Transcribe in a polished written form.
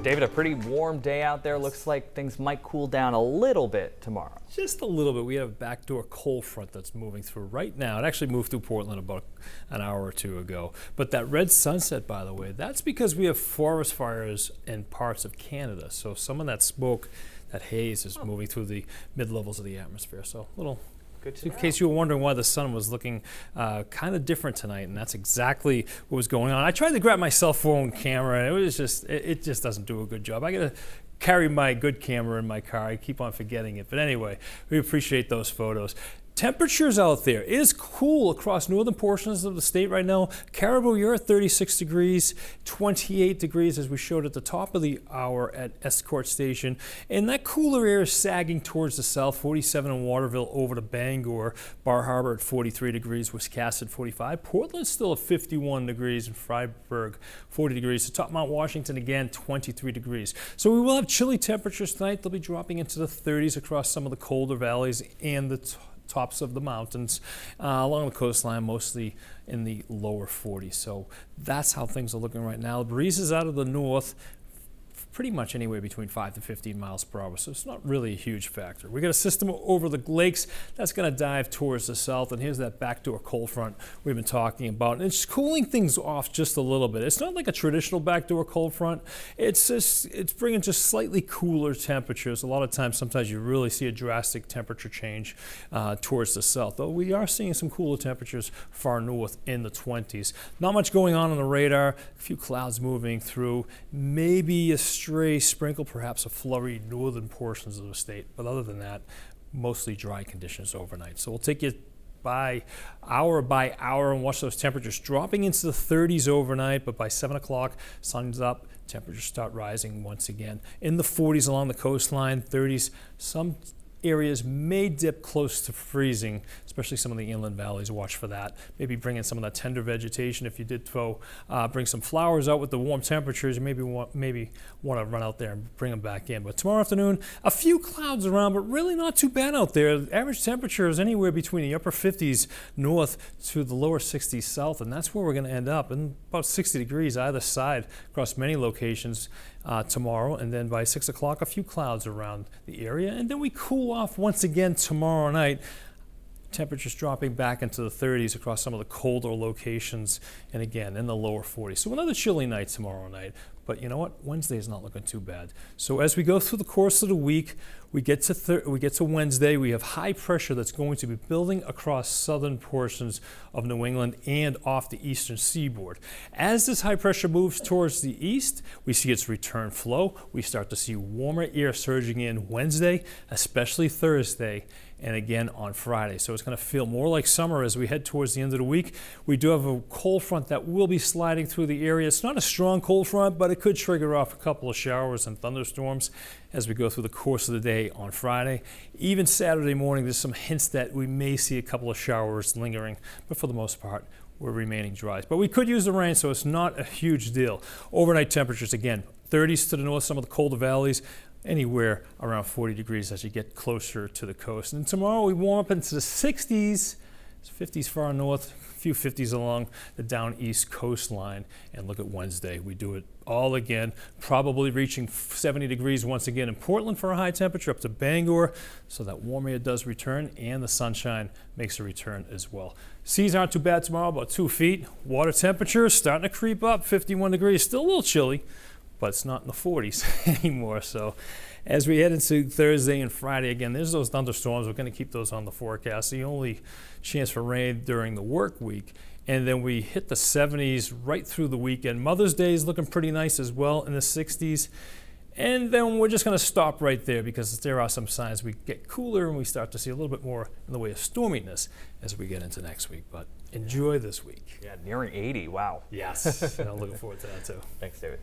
David, a pretty warm day out there. Looks like things might cool down a little bit tomorrow. Just a little bit. We have a backdoor cold front that's moving through right now. It actually moved through Portland about an hour or two ago. But that red sunset, by the way, that's because we have forest fires in parts of Canada. So some of that smoke, that haze, is moving through the mid-levels of the atmosphere. So a little... In case you were wondering why the sun was looking kind of different tonight, and that's exactly what was going on. I tried to grab my cell phone camera, and it just doesn't do a good job. I got to carry my good camera in my car. I keep on forgetting it. But anyway, we appreciate those photos. Temperatures out there. It is cool across northern portions of the state right now. Caribou, you're at 36 degrees, 28 degrees as we showed at the top of the hour at Escort Station. And that cooler air is sagging towards the south, 47 in Waterville over to Bangor. Bar Harbor at 43 degrees, Wiscasset 45. Portland's still at 51 degrees, and Freiburg 40 degrees. So top Mount Washington again, 23 degrees. So we will have chilly temperatures tonight. They'll be dropping into the 30s across some of the colder valleys and the tops of the mountains along the coastline, mostly in the lower 40s. So that's how things are looking right now. The breeze is out of the north, pretty much anywhere between 5 to 15 miles per hour, so it's not really a huge factor. We got a system over the lakes that's going to dive towards the south, and here's that backdoor cold front we've been talking about. And it's cooling things off just a little bit. It's not like a traditional backdoor cold front. It's bringing just slightly cooler temperatures. A lot of times, sometimes you really see a drastic temperature change towards the south, though we are seeing some cooler temperatures far north in the 20s. Not much going on the radar. A few clouds moving through. Maybe a stray sprinkle, perhaps a flurry, northern portions of the state. But other than that, mostly dry conditions overnight. So we'll take you by hour and watch those temperatures dropping into the 30s overnight. But by 7 o'clock, sun's up, temperatures start rising once again. In the 40s along the coastline, 30s, some areas may dip close to freezing, especially some of the inland valleys. Watch for that. Maybe bring in some of that tender vegetation. If you did bring some flowers out with the warm temperatures, you maybe want to run out there and bring them back in. But tomorrow afternoon, a few clouds around, but really not too bad out there. The average temperature is anywhere between the upper 50s north to the lower 60s south, and that's where we're going to end up, and about 60 degrees either side across many locations tomorrow. And then by 6 o'clock, a few clouds around the area, and then we cool off once again tomorrow night. Temperatures dropping back into the 30s across some of the colder locations, and again in the lower 40s. So another chilly night tomorrow night. But you know what? Wednesday is not looking too bad. So as we go through the course of the week, we get to Wednesday. We have high pressure that's going to be building across southern portions of New England and off the eastern seaboard. As this high pressure moves towards the east, we see its return flow. We start to see warmer air surging in Wednesday, especially Thursday, and again on Friday. So it's going to feel more like summer as we head towards the end of the week. We do have a cold front that will be sliding through the area. It's not a strong cold front, but it could trigger off a couple of showers and thunderstorms as we go through the course of the day on Friday. Even Saturday morning, there's some hints that we may see a couple of showers lingering, but for the most part, we're remaining dry. But we could use the rain, so it's not a huge deal. Overnight temperatures, again, 30s to the north, some of the colder valleys, anywhere around 40 degrees as you get closer to the coast. And tomorrow we warm up into the 60s, 50s far north, a few 50s along the down east coastline. And look at Wednesday, we do it all again, probably reaching 70 degrees once again in Portland for a high temperature, up to Bangor. So that warm air does return, and the sunshine makes a return as well. Seas aren't too bad tomorrow, about 2 feet. Water temperature starting to creep up, 51 degrees, still a little chilly, but it's not in the 40s anymore. So as we head into Thursday and Friday, again, there's those thunderstorms. We're going to keep those on the forecast. The only chance for rain during the work week. And then we hit the 70s right through the weekend. Mother's Day is looking pretty nice as well in the 60s. And then we're just going to stop right there because there are some signs we get cooler and we start to see a little bit more in the way of storminess as we get into next week. But enjoy this week. Yeah, nearing 80. Wow. Yes. I'm looking forward to that too. Thanks, David.